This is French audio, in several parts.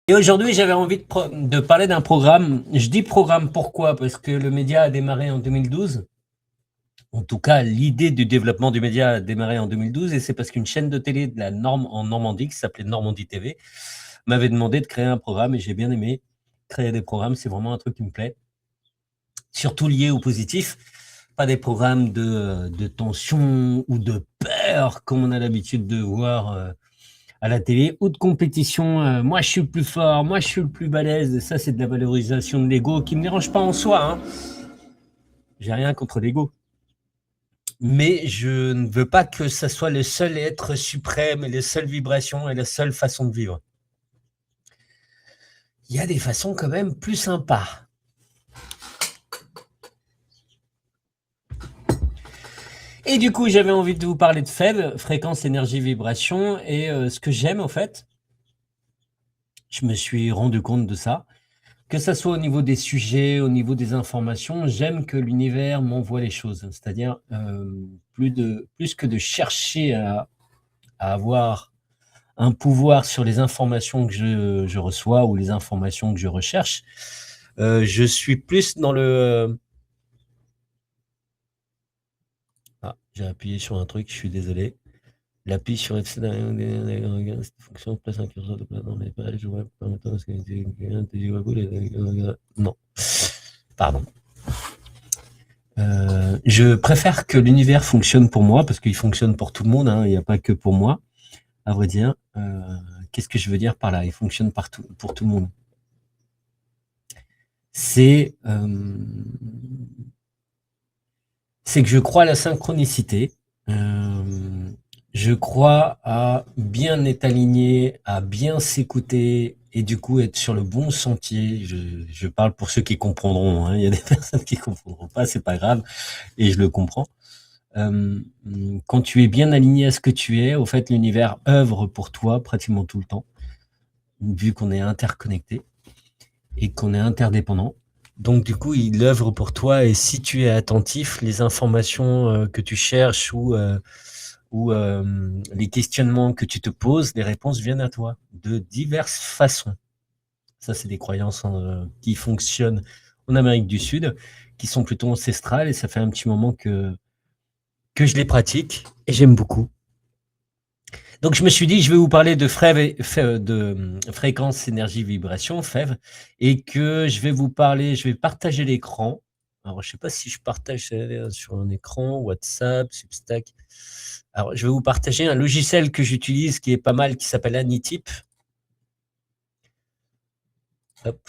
Et aujourd'hui, j'avais envie de parler d'un programme. Je dis programme pourquoi? Parce que le média a démarré en 2012. En tout cas, l'idée du développement du média a démarré en 2012 et c'est parce qu'une chaîne de télé de la Norme en Normandie, qui s'appelait Normandie TV, m'avait demandé de créer un programme et j'ai bien aimé créer des programmes. C'est vraiment un truc qui me plaît, surtout lié au positif. Pas des programmes de tension ou de peur comme on a l'habitude de voir à la télé ou de compétition. Moi, je suis le plus fort, moi, je suis le plus balèze. Ça, c'est de la valorisation de l'ego qui me dérange pas en soi, hein. J'ai rien contre l'ego. Mais je ne veux pas que ça soit le seul être suprême et les seules vibrations et la seule façon de vivre. Il y a des façons quand même plus sympas. Et du coup, j'avais envie de vous parler de FEV, fréquence, énergie, vibration. Et ce que j'aime, en fait, je me suis rendu compte de ça, que ça soit au niveau des sujets, au niveau des informations, j'aime que l'univers m'envoie les choses. C'est-à-dire, plus que de chercher à avoir un pouvoir sur les informations que je reçois ou les informations que je recherche, je suis plus dans le... Ah, j'ai appuyé sur un truc, je suis désolé. L'appui sur FC fonction place un curseur de place dans les pages web permettant de non, pardon. Je préfère que l'univers fonctionne pour moi parce qu'il fonctionne pour tout le monde, hein, il n'y a pas que pour moi, à vrai dire. Qu'est-ce que je veux dire par là? Il fonctionne partout, pour tout le monde. C'est que je crois à la synchronicité. Je crois à bien être aligné, à bien s'écouter et du coup être sur le bon sentier. Je parle pour ceux qui comprendront, hein. Il y a des personnes qui comprendront pas, c'est pas grave, et je le comprends. Quand tu es bien aligné à ce que tu es, au fait, l'univers œuvre pour toi pratiquement tout le temps, vu qu'on est interconnecté et qu'on est interdépendant. Donc du coup, il œuvre pour toi et si tu es attentif, les informations que tu cherches ou les questionnements que tu te poses, les réponses viennent à toi de diverses façons. Ça, c'est des croyances qui fonctionnent en Amérique du Sud, qui sont plutôt ancestrales et ça fait un petit moment que je les pratique et j'aime beaucoup. Donc je me suis dit, je vais vous parler de fréquence, énergie, vibration, FEV, et que je vais partager l'écran. Alors je sais pas si je partage sur un écran, WhatsApp, Substack. Alors je vais vous partager un logiciel que j'utilise qui est pas mal, qui s'appelle Anytip. Hop.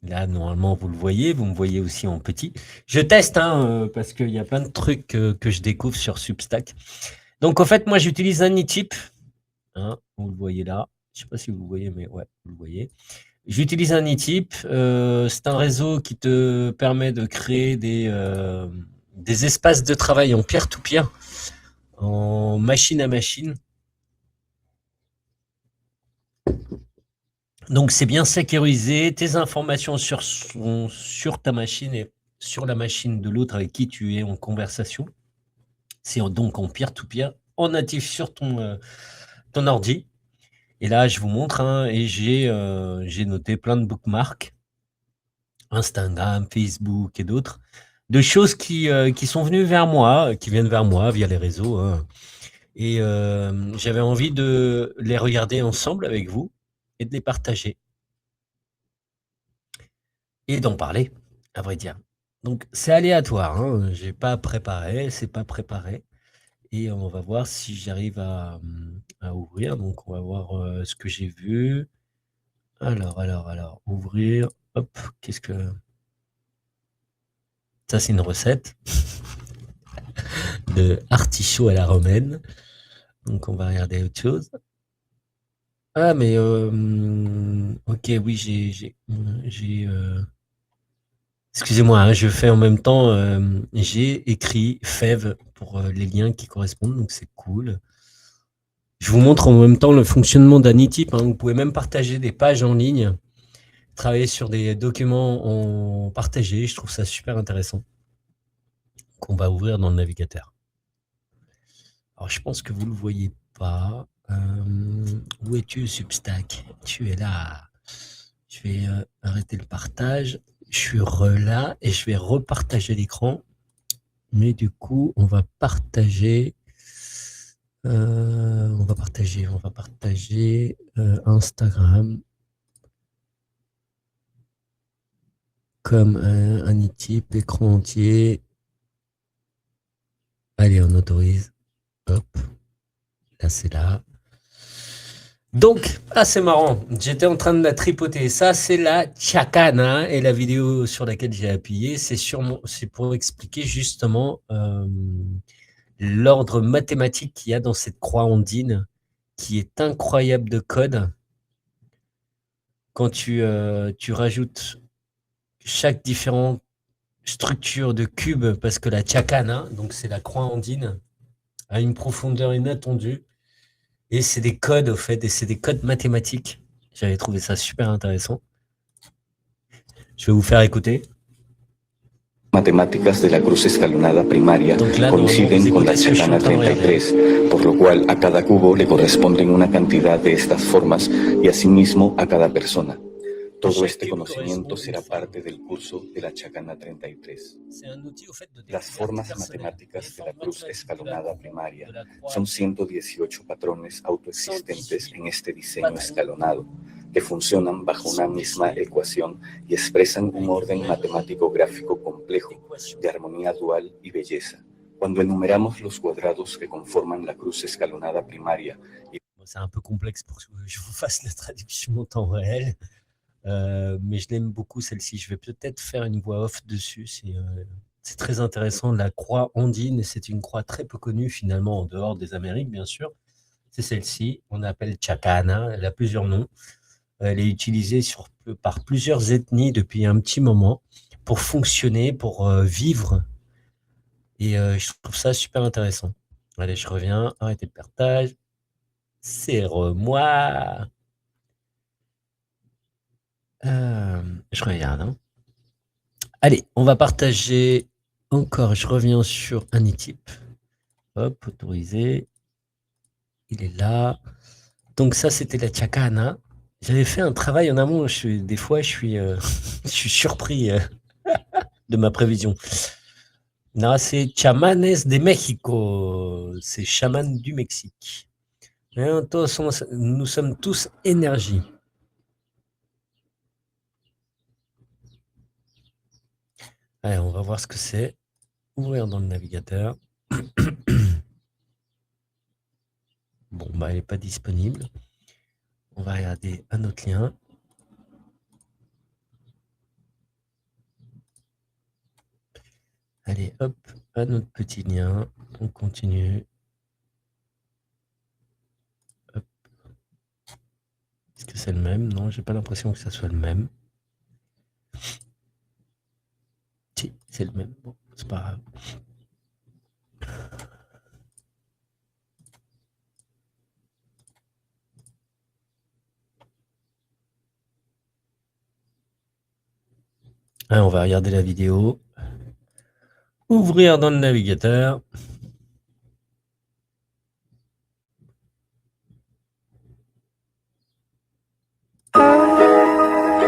Là, normalement, vous le voyez, vous me voyez aussi en petit. Je teste, hein, parce qu'il y a plein de trucs que je découvre sur Substack. Donc, en fait, moi, j'utilise Anytip. Hein, vous le voyez là. Je ne sais pas si vous le voyez, mais ouais, vous le voyez. J'utilise Anytip. C'est un réseau qui te permet de créer des espaces de travail en peer-to-peer, en machine à machine. Donc, c'est bien sécurisé. Tes informations sont sur ta machine et sur la machine de l'autre avec qui tu es en conversation. C'est donc en peer-to-peer, en natif sur ton ordi. Et là, je vous montre, hein, et j'ai noté plein de bookmarks, Instagram, Facebook et d'autres, de choses qui sont venues vers moi, qui viennent vers moi via les réseaux, hein. Et j'avais envie de les regarder ensemble avec vous et de les partager. Et d'en parler, à vrai dire. Donc c'est aléatoire, hein, j'ai pas préparé, c'est pas préparé. Et on va voir si j'arrive à ouvrir. Donc on va voir ce que j'ai vu. Alors, ouvrir. Hop, qu'est-ce que... Ça, c'est une recette de artichaut à la romaine. Donc, on va regarder autre chose. Ah, mais... ok, oui, excusez-moi, hein, je fais en même temps... j'ai écrit FEV pour les liens qui correspondent, donc c'est cool. Je vous montre en même temps le fonctionnement d'Anytip, hein. Vous pouvez même partager des pages en ligne, travailler sur des documents en partagé. Je trouve ça super intéressant. Qu'on va ouvrir dans le navigateur. Alors, je pense que vous ne le voyez pas. Où es-tu, Substack? Tu es là. Je vais arrêter le partage. Je suis là et je vais repartager l'écran. Mais du coup, on va partager Instagram comme un e-type, écran entier. Allez, on autorise. Hop. Là, c'est là. Donc, c'est marrant. J'étais en train de la tripoter. Ça, c'est la chacana. Et la vidéo sur laquelle j'ai appuyé, c'est pour expliquer justement l'ordre mathématique qu'il y a dans cette croix ondine, qui est incroyable de code. Quand tu rajoutes chaque différente structure de cube, parce que la chacana, donc c'est la croix ondine, a une profondeur inattendue. Et c'est des codes, au fait, et c'est des codes mathématiques. J'avais trouvé ça super intéressant. Je vais vous faire écouter. Matemáticas de la cruz escalonada primaria coinciden con la chacana 33, por lo cual a cada cubo le corresponden una cantidad de estas formas y asimismo a cada persona. Todo este conocimiento será parte del curso de la chacana 33. Las formas matemáticas de la cruz escalonada primaria son 118 patrones autoexistentes en este diseño escalonado, que funcionan bajo una misma ecuación y expresan un orden matemático gráfico complejo de armonía dual y belleza. Cuando enumeramos los cuadrados que conforman la cruz escalonada primaria... C'est un peu complexe pour que je vous fasse la traduction en temps réel. Mais je l'aime beaucoup celle-ci. Je vais peut-être faire une voix off dessus. C'est très intéressant. La croix ondine, c'est une croix très peu connue finalement en dehors des Amériques, bien sûr. C'est celle-ci. On appelle chacana. Elle a plusieurs noms. Elle est utilisée par plusieurs ethnies depuis un petit moment pour fonctionner, pour vivre. Et je trouve ça super intéressant. Allez, je reviens. Arrêtez le partage. C'est moi. Je regarde. Hein. Allez, on va partager encore. Je reviens sur un e-type. Hop, autorisé. Il est là. Donc ça, c'était la chacana. J'avais fait un travail en amont. Des fois, je suis surpris de ma prévision. Non, c'est chamanes de México. C'est chaman du Mexique. Nous sommes tous énergie. Allez, on va voir ce que c'est. Ouvrir dans le navigateur. Bon, bah, elle n'est pas disponible. On va regarder un autre lien. Allez, hop, un autre petit lien. On continue. Hop. Est-ce que c'est le même? Non, j'ai pas l'impression que ça soit le même. Si, c'est le même. Bon, c'est pas grave. Allez, on va regarder la vidéo. Ouvrir dans le navigateur.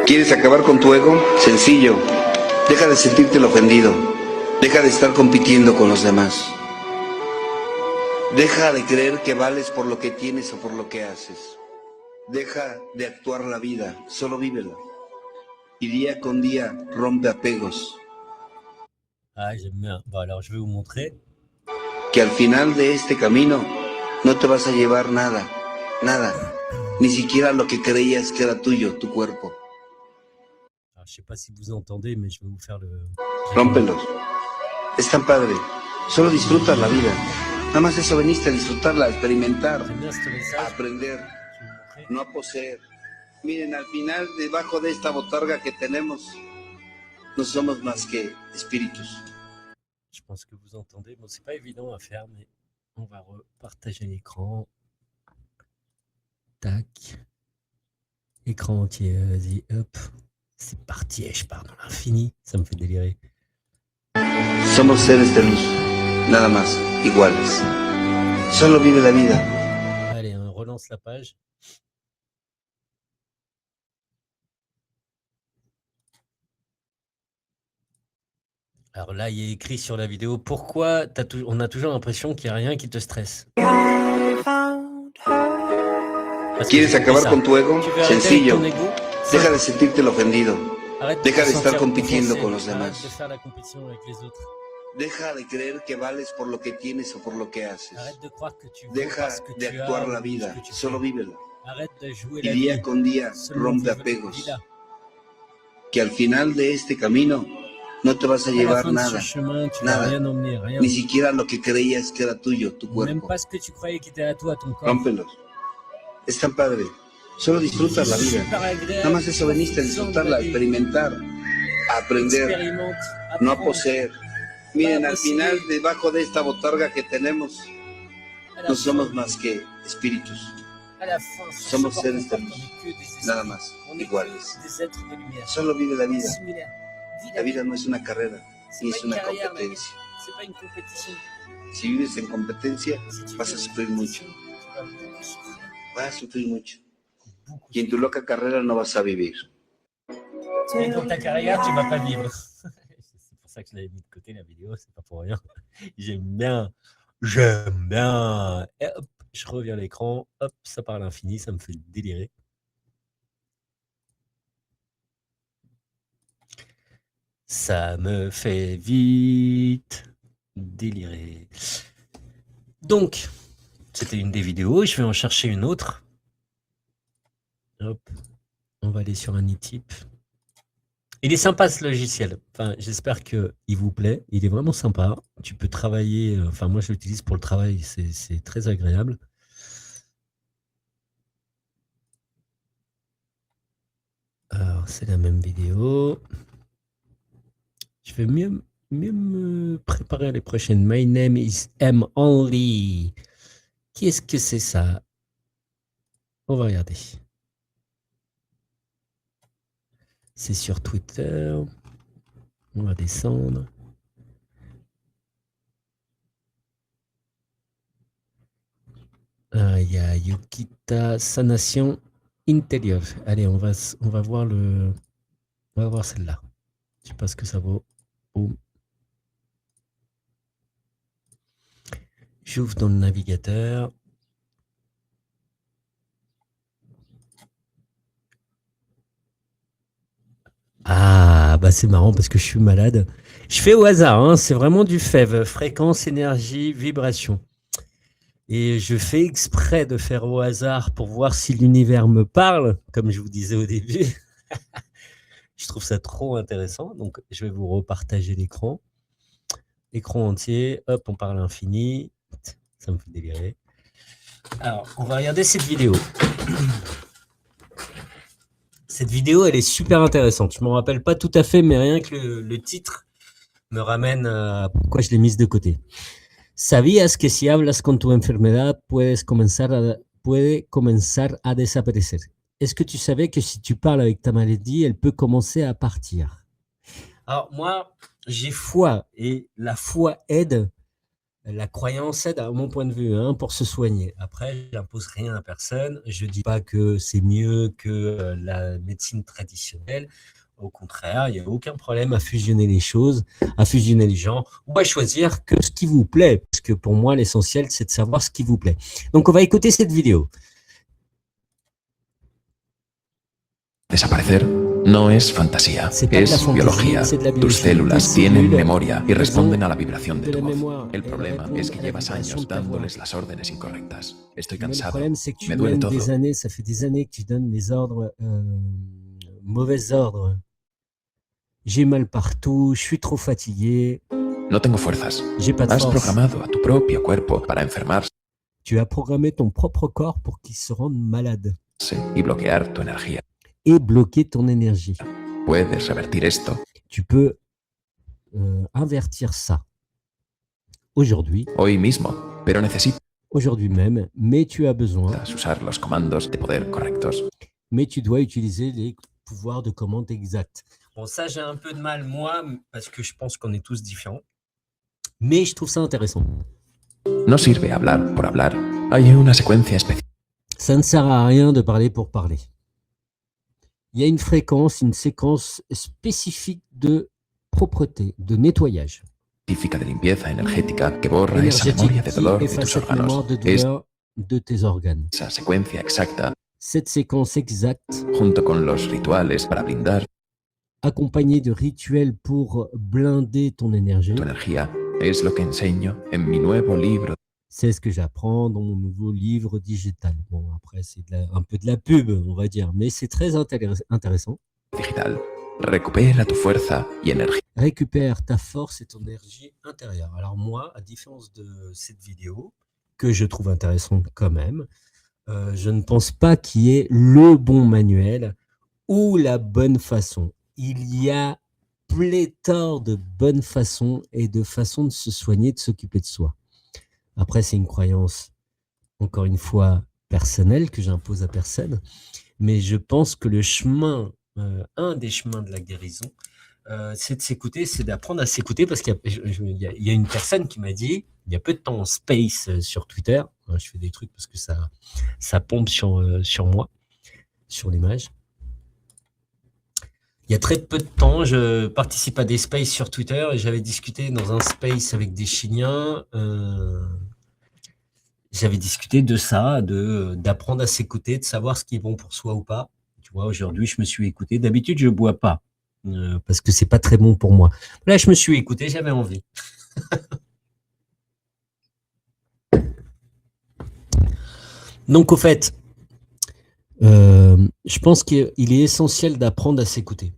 ¿Quieres acabar con tu ego? Sencillo. Deja de sentirte el ofendido. Deja de estar compitiendo con los demás. Deja de creer que vales por lo que tienes o por lo que haces. Deja de actuar la vida, solo vívela. Y día con día rompe apegos. Ah, j'aime bien. Bon, alors je vais vous montrer. Que al final de este camino no te vas a llevar nada, nada. Ni siquiera lo que creías que era tuyo, tu cuerpo. Alors, je sais pas si vous entendez, mais je vais vous faire le... Rómpelos. Es tan padre. Solo disfruta la vida. Nada más eso veniste a disfrutarla, a experimentar, a aprender, no a poseer. Miren, al final, debajo de esta botarga que tenemos, no somos más que espíritus. Je pense que vous entendez. Bon, c'est pas évident à faire, mais on va repartager l'écran. Tac. Écran entier, vas-y, hop. C'est parti, je pars dans l'infini. Ça me fait délirer. Somos seres de luz, nada más, iguales. Solo vive la vida. Allez, on relance la page. Alors là, il y a écrit sur la vidéo, pourquoi on a toujours l'impression qu'il n'y a rien qui te stresse. ¿Quieres acabar con tu ego? Sencillo. Deja de sentirte el ofendido. Deja de estar compitiendo con los demás. Deja de creer que vales por lo que tienes o por lo que haces. Deja de actuar la vida, solo vívela. Y día con día rompe apegos. Que al final de este camino no te vas a llevar nada, nada, ni siquiera lo que creías que era tuyo, tu cuerpo. Rómpelos. Es tan padre. Solo disfrutas la vida. Nada más eso veniste a disfrutarla, a experimentar, a aprender, no a poseer. Miren, al final, debajo de esta botarga que tenemos, no somos más que espíritus. Somos seres de luz, nada más, iguales. Solo vive la vida. La vida no es una carrera, ni es una competencia. Si vives en competencia, vas a sufrir mucho. Vas a sufrir mucho. Y en tu loca carrera no vas a vivir. Et dans ta carrière, tu ne vas pas vivre. C'est pour ça que je l'avais mis de côté, la vidéo, c'est pas pour rien. J'aime bien. Et hop, je reviens à l'écran, hop, ça part à l'infini, ça me fait délirer. Ça me fait vite délirer. Donc, c'était une des vidéos, je vais en chercher une autre. Hop, on va aller sur un e-type. Il est sympa ce logiciel. Enfin, j'espère qu'il vous plaît. Il est vraiment sympa. Tu peux travailler. Enfin, moi, je l'utilise pour le travail. C'est très agréable. Alors, c'est la même vidéo. Je vais mieux me préparer à les prochaines. My name is M. Only. Qu'est-ce que c'est ça? On va regarder. C'est sur Twitter. On va descendre. Il y a Yukita Sanation Intérieur. Allez, on va voir on va voir celle-là. Je sais pas ce que ça vaut. Boum. J'ouvre dans le navigateur. Ah, bah c'est marrant parce que je suis malade. Je fais au hasard, hein, c'est vraiment du FEV, fréquence, énergie, vibration. Et je fais exprès de faire au hasard pour voir si l'univers me parle, comme je vous disais au début. Je trouve ça trop intéressant, donc je vais vous repartager l'écran. Écran entier, hop, on parle à l'infini. Ça me fait délirer. Alors, on va regarder cette vidéo. Cette vidéo, elle est super intéressante. Je ne m'en rappelle pas tout à fait, mais rien que le titre me ramène à pourquoi je l'ai mise de côté. ¿Sabías que si hablas con tu enfermedad puede comenzar a desaparecer? Est-ce que tu savais que si tu parles avec ta maladie, elle peut commencer à partir? Alors moi, j'ai foi et la foi aide. La croyance aide, à mon point de vue, hein, pour se soigner. Après, je n'impose rien à personne. Je ne dis pas que c'est mieux que la médecine traditionnelle. Au contraire, il n'y a aucun problème à fusionner les choses, à fusionner les gens, ou à choisir que ce qui vous plaît. Parce que pour moi, l'essentiel, c'est de savoir ce qui vous plaît. Donc, on va écouter cette vidéo. Desaparecer no es fantasía, es biología. Tus células tienen memoria y responden a la vibración de tu voz. El problema es que llevas años dándoles las órdenes incorrectas. Estoy cansado, me duele todo. Ça fait des années que tu donnes les ordres, mauvais ordres. J'ai mal partout, je suis trop fatigué. No tengo fuerzas. J'ai pas de Has force. programado a tu propio cuerpo para enfermarse Tu as programmé ton propre corps pour qu'il se rende malade y bloquear tu energía. et bloquer ton énergie. Puedes revertir esto Tu peux invertir ça aujourd'hui, hoy mismo, pero necesitas aujourd'hui même, mais tu as besoin, usar los comandos de poder correctos. mais tu dois utiliser les pouvoirs de commande exacts. Bon, ça, j'ai un peu de mal, moi, parce que je pense qu'on est tous différents, mais je trouve ça intéressant. No sirve hablar por hablar. Hay una secuencia especial. Ça ne sert à rien de parler pour parler. Il y a une fréquence, une séquence spécifique de propreté, de nettoyage. Científica de limpieza energética que borra esa memoria de dolor de tus cette mémoire órganos. de douleur de tes organes. Esa secuencia exacta, Cette séquence exacte, junto con los rituales para blindar accompagnée de rituels pour blinder ton énergie, tu energía, es lo que enseño en mi nuevo libro c'est ce que j'apprends dans mon nouveau livre digital. Bon, après, c'est un peu de la pub, on va dire, mais c'est très intéressant. digital. Recupera tu fuerza y energía. Récupère ta force et ton énergie intérieure. Alors moi, à différence de cette vidéo, que je trouve intéressante quand même, je ne pense pas qu'il y ait le bon manuel ou la bonne façon. Il y a pléthore de bonnes façons et de façons de se soigner, de s'occuper de soi. Après, c'est une croyance, encore une fois, personnelle que j'impose à personne, mais je pense que le chemin, un des chemins de la guérison, c'est de s'écouter, c'est d'apprendre à s'écouter, parce qu'il y a une personne qui m'a dit, il y a peu de temps en space sur Twitter, je fais des trucs parce que ça pompe sur moi, sur l'image. Il y a très peu de temps, je participe à des spaces sur Twitter et j'avais discuté dans un space avec des Chiliens. J'avais discuté de ça, d'apprendre à s'écouter, de savoir ce qui est bon pour soi ou pas. Tu vois, aujourd'hui, je me suis écouté. D'habitude, je bois pas parce que c'est pas très bon pour moi. Là, je me suis écouté, j'avais envie. Donc, au fait, je pense qu'il est essentiel d'apprendre à s'écouter.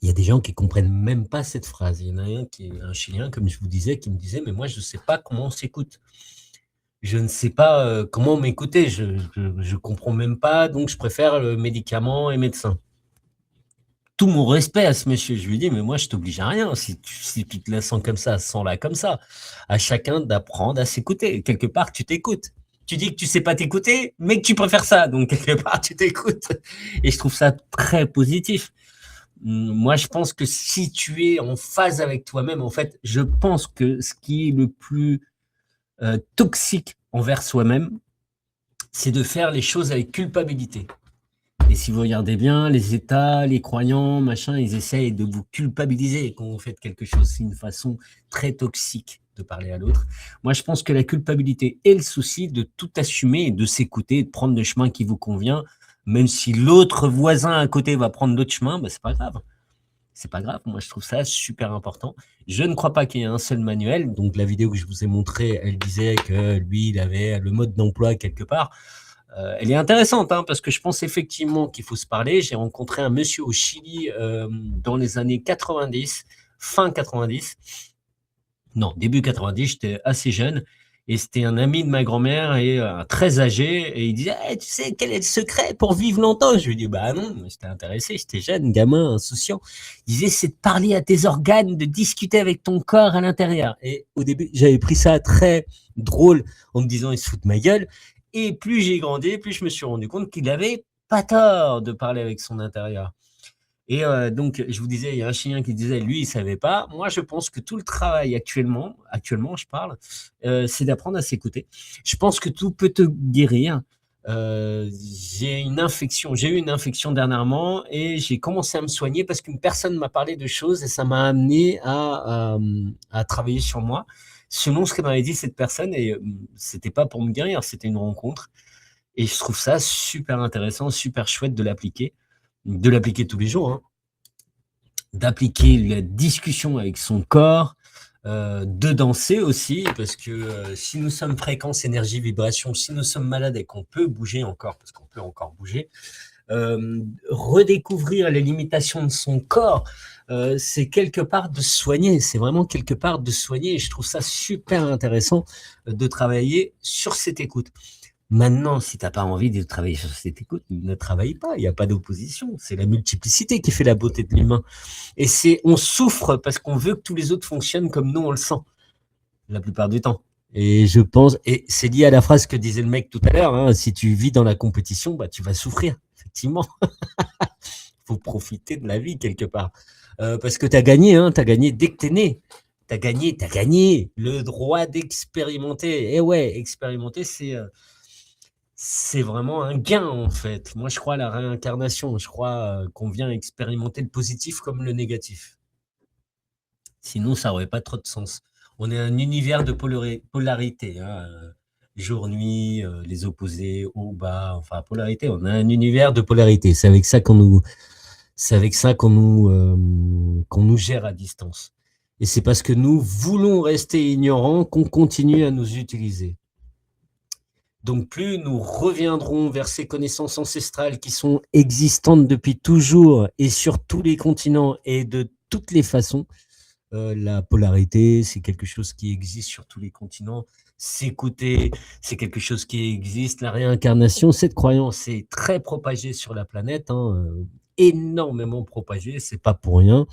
Il y a des gens qui comprennent même pas cette phrase. Il y en a un Chilien, comme je vous disais, qui me disait, mais moi, je ne sais pas comment on s'écoute. Je ne sais pas comment m'écouter. Je ne comprends même pas, donc je préfère le médicament et médecin. Tout mon respect à ce monsieur. Je lui dis, mais moi, je t'oblige à rien. Si tu te la sens comme ça, sens-la comme ça. À chacun d'apprendre à s'écouter. Quelque part, tu t'écoutes. Tu dis que tu ne sais pas t'écouter, mais que tu préfères ça. Donc, quelque part, tu t'écoutes. Et je trouve ça très positif. Moi, je pense que si tu es en phase avec toi-même, en fait, je pense que ce qui est le plus toxique envers soi-même, c'est de faire les choses avec culpabilité. Et si vous regardez bien, les États, les croyants, machin, ils essayent de vous culpabiliser quand vous faites quelque chose. C'est une façon très toxique de parler à l'autre. Moi, je pense que la culpabilité est le souci de tout assumer et de s'écouter, de prendre le chemin qui vous convient. Même si l'autre voisin à côté va prendre l'autre chemin, bah, c'est pas grave. C'est pas grave. Moi, je trouve ça super important. Je ne crois pas qu'il y ait un seul manuel. Donc, la vidéo que je vous ai montrée, elle disait que lui, il avait le mode d'emploi quelque part. Elle est intéressante, hein, parce que je pense effectivement qu'il faut se parler. J'ai rencontré un monsieur au Chili dans les années 90, fin 90. Non, début 90, j'étais assez jeune. Et c'était un ami de ma grand-mère et très âgé. Et il disait, hey, tu sais, quel est le secret pour vivre longtemps? Je lui dis, bah non, j'étais intéressé, j'étais jeune, gamin, insouciant. Il disait, c'est de parler à tes organes, de discuter avec ton corps à l'intérieur. Et au début, j'avais pris ça très drôle en me disant, il se fout de ma gueule. Et plus j'ai grandi, plus je me suis rendu compte qu'il avait pas tort de parler avec son intérieur. Et donc, je vous disais, il y a un Chilien qui disait, lui, il ne savait pas. Moi, je pense que tout le travail actuellement, je parle, c'est d'apprendre à s'écouter. Je pense que tout peut te guérir. J'ai eu une infection dernièrement et j'ai commencé à me soigner parce qu'une personne m'a parlé de choses et ça m'a amené à travailler sur moi, selon ce que m'avait dit cette personne. Et c'était pas pour me guérir, c'était une rencontre. Et je trouve ça super intéressant, super chouette de l'appliquer tous les jours, hein. D'appliquer la discussion avec son corps, de danser aussi, parce que si nous sommes fréquence, énergie, vibration, si nous sommes malades et qu'on peut bouger encore, parce qu'on peut encore bouger, redécouvrir les limitations de son corps, c'est quelque part de soigner, c'est vraiment quelque part de soigner, et je trouve ça super intéressant de travailler sur cette écoute. Maintenant, si tu n'as pas envie de travailler sur cette écoute, ne travaille pas, il n'y a pas d'opposition. C'est la multiplicité qui fait la beauté de l'humain. Et on souffre parce qu'on veut que tous les autres fonctionnent comme nous, on le sent, la plupart du temps. Et je pense, et c'est lié à la phrase que disait le mec tout à l'heure, hein, si tu vis dans la compétition, bah, tu vas souffrir, effectivement. Il faut profiter de la vie quelque part. Parce que tu as gagné, hein, tu as gagné dès que tu es né. Tu as gagné le droit d'expérimenter. Et ouais, expérimenter, c'est vraiment un gain, en fait. Moi, je crois à la réincarnation. Je crois qu'on vient expérimenter le positif comme le négatif. Sinon, ça n'aurait pas trop de sens. On est un univers de polarité, hein, jour-nuit, les opposés, haut, bas, enfin, polarité. On a un univers de polarité. C'est avec ça qu'on nous gère à distance. Et c'est parce que nous voulons rester ignorants qu'on continue à nous utiliser. Donc, plus nous reviendrons vers ces connaissances ancestrales qui sont existantes depuis toujours et sur tous les continents et de toutes les façons, la polarité, c'est quelque chose qui existe sur tous les continents. S'écouter, c'est quelque chose qui existe. La réincarnation, cette croyance est très propagée sur la planète, hein, énormément propagée, c'est pas pour rien.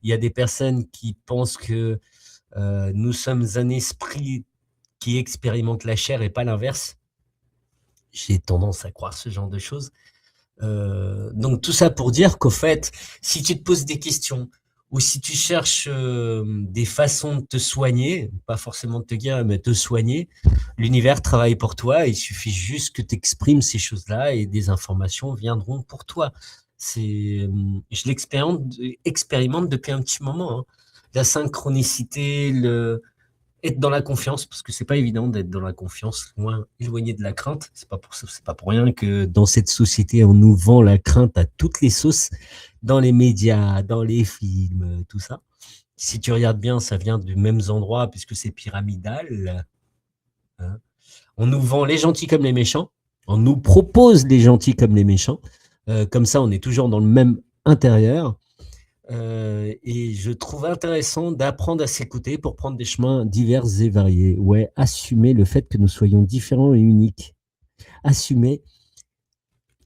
Il y a des personnes qui pensent que nous sommes un esprit qui expérimente la chair et pas l'inverse. J'ai tendance à croire ce genre de choses. Donc tout ça pour dire qu'au fait, si tu te poses des questions ou si tu cherches des façons de te soigner, pas forcément de te guérir, mais te soigner, l'univers travaille pour toi. Il suffit juste que tu exprimes ces choses-là et des informations viendront pour toi. Je l'expérimente depuis un petit moment. Hein. La synchronicité, être dans la confiance, parce que c'est pas évident d'être dans la confiance, loin, éloigné de la crainte. C'est pas pour rien que dans cette société, on nous vend la crainte à toutes les sauces, dans les médias, dans les films, tout ça. Si tu regardes bien, ça vient du même endroit, puisque c'est pyramidal. Hein. On nous vend les gentils comme les méchants. On nous propose les gentils comme les méchants. Comme ça, on est toujours dans le même intérieur. Et je trouve intéressant d'apprendre à s'écouter pour prendre des chemins divers et variés. Ouais, assumer le fait que nous soyons différents et uniques. Assumer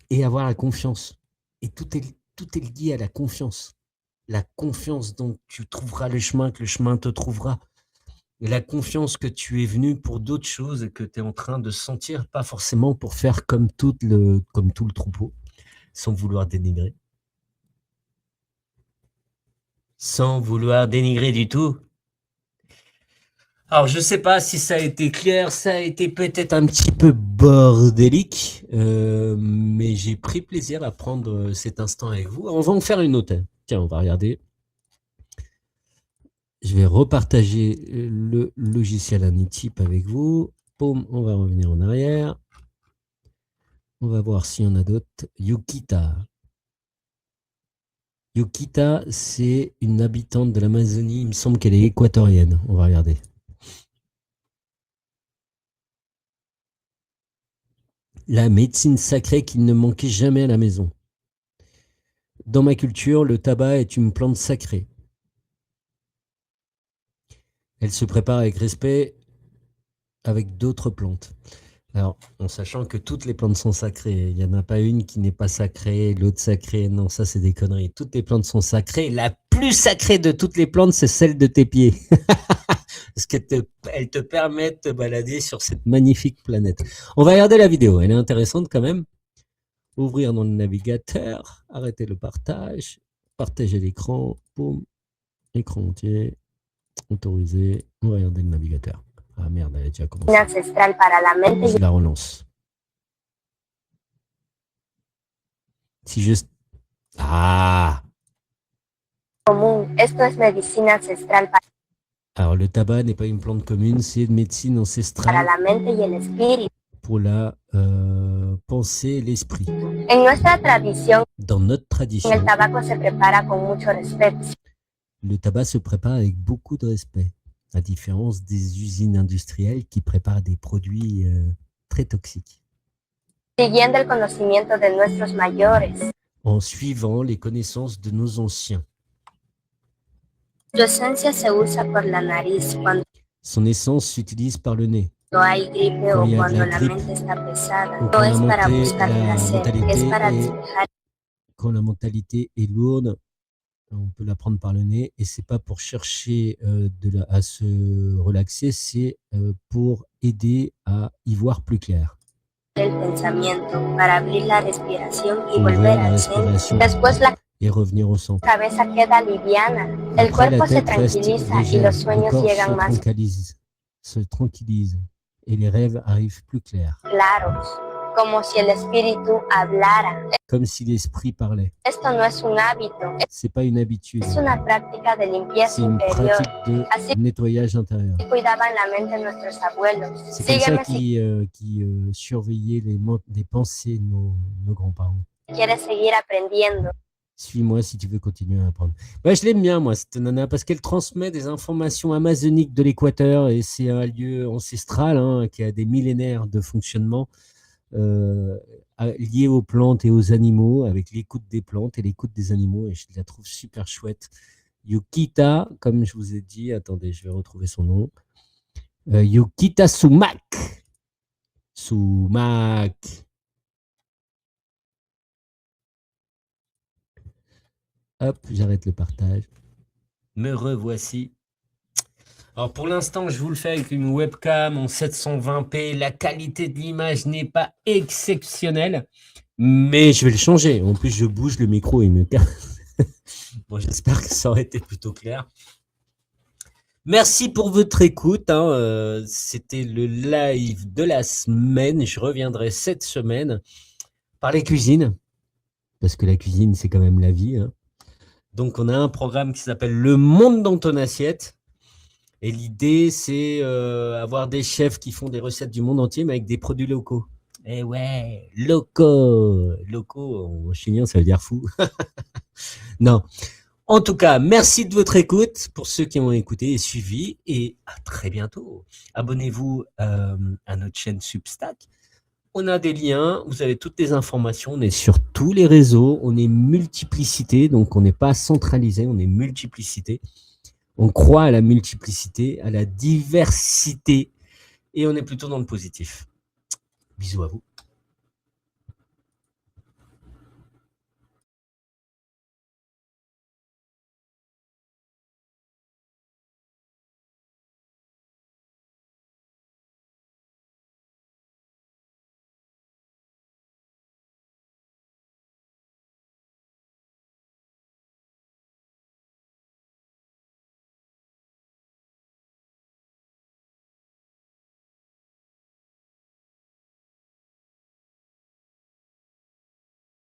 et avoir la confiance. Et tout est lié à la confiance. La confiance dont tu trouveras le chemin, que le chemin te trouvera. Et la confiance que tu es venu pour d'autres choses et que tu es en train de sentir, pas forcément pour faire comme tout le troupeau, sans vouloir dénigrer. Sans vouloir dénigrer du tout. Alors, je ne sais pas si ça a été clair, ça a été peut-être un petit peu bordélique, mais j'ai pris plaisir à prendre cet instant avec vous. On va en faire une autre. Tiens, on va regarder. Je vais repartager le logiciel Anytip avec vous. Boum, on va revenir en arrière. On va voir s'il y en a d'autres. Yukita. Yukita, c'est une habitante de l'Amazonie. Il me semble qu'elle est équatorienne. On va regarder. La médecine sacrée qui ne manquait jamais à la maison. Dans ma culture, le tabac est une plante sacrée. Elle se prépare avec respect avec d'autres plantes. Alors, en sachant que toutes les plantes sont sacrées, il n'y en a pas une qui n'est pas sacrée, l'autre sacrée, non, ça c'est des conneries. Toutes les plantes sont sacrées. La plus sacrée de toutes les plantes, c'est celle de tes pieds. Parce qu'elle te permet de te balader sur cette magnifique planète. On va regarder la vidéo, elle est intéressante quand même. Ouvrir dans le navigateur, arrêter le partage, partager l'écran, boum, écran entier, autoriser, on va regarder le navigateur. Ah merde, elle a déjà commencé. Ancestral para la mente. Je la relance. Si je... Ah! Común. Esto es medicina ancestral Alors, le tabac n'est pas une plante commune, c'est une médecine para ancestrale la mente y el espíritu. pour la pensée et l'esprit. En nuestra tradición, Dans notre tradition, el tabaco se prepara con mucho respeto. le tabac se prépare avec beaucoup de respect, à différence des usines industrielles qui préparent des produits très toxiques. Siguiendo el conocimiento de nuestros mayores. En suivant les connaissances de nos anciens. Su esencia se usa por la nariz cuando Son essence s'utilise par le nez. hay gripe Quand o il y a de cuando la la grippe, mente está pesada. ou No quand es para la buscar placer, mentalité es para est- despejar Quand la mentalité est lourde, on peut la prendre par le nez et c'est pas pour chercher à se relaxer, c'est pour aider à y voir plus clair. el pensamiento, para abrir la respiración y Ouvrir volver la al centro. respiration Después la et revenir au centre. cabeza queda liviana, el Après, la cuerpo se tête reste tranquiliza y légère, los le sueños corps llegan más se tranquillise et les rêves arrivent plus clairs. claros, como si el espíritu hablara. comme si l'esprit parlait. Esto no es un hábito, C'est pas une habitude, es una práctica de limpieza c'est une interior. pratique Así de nettoyage intérieur. cuidaban la mente nuestros abuelos. C'est comme ça Sígueme si qui surveillaient les pensées de nos grands-parents. quieres seguir aprendiendo. Suis-moi si tu veux continuer à apprendre. Ouais, je l'aime bien, moi, cette nana, parce qu'elle transmet des informations amazoniques de l'Équateur, et c'est un lieu ancestral hein, qui a des millénaires de fonctionnement lié aux plantes et aux animaux, avec l'écoute des plantes et l'écoute des animaux, et je la trouve super chouette. Yukita, comme je vous ai dit, attendez, je vais retrouver son nom. Yukita Sumac. Sumac. Hop, j'arrête le partage. Me revoici. Alors pour l'instant, je vous le fais avec une webcam en 720p. La qualité de l'image n'est pas exceptionnelle, mais je vais le changer. En plus, je bouge le micro et il me casse. Bon, j'espère que ça aurait été plutôt clair. Merci pour votre écoute. Hein. C'était le live de la semaine. Je reviendrai cette semaine par les cuisines, parce que la cuisine, c'est quand même la vie. Hein. Donc, on a un programme qui s'appelle Le Monde dans ton assiette. Et l'idée, c'est avoir des chefs qui font des recettes du monde entier, mais avec des produits locaux. Eh ouais, locaux. Locaux, en chilien, ça veut dire fou. Non. En tout cas, merci de votre écoute pour ceux qui ont écouté et suivi. Et à très bientôt. Abonnez-vous à notre chaîne Substack. On a des liens, vous avez toutes les informations, on est sur tous les réseaux, on est multiplicité, donc on n'est pas centralisé, on est multiplicité. On croit à la multiplicité, à la diversité, et on est plutôt dans le positif. Bisous à vous.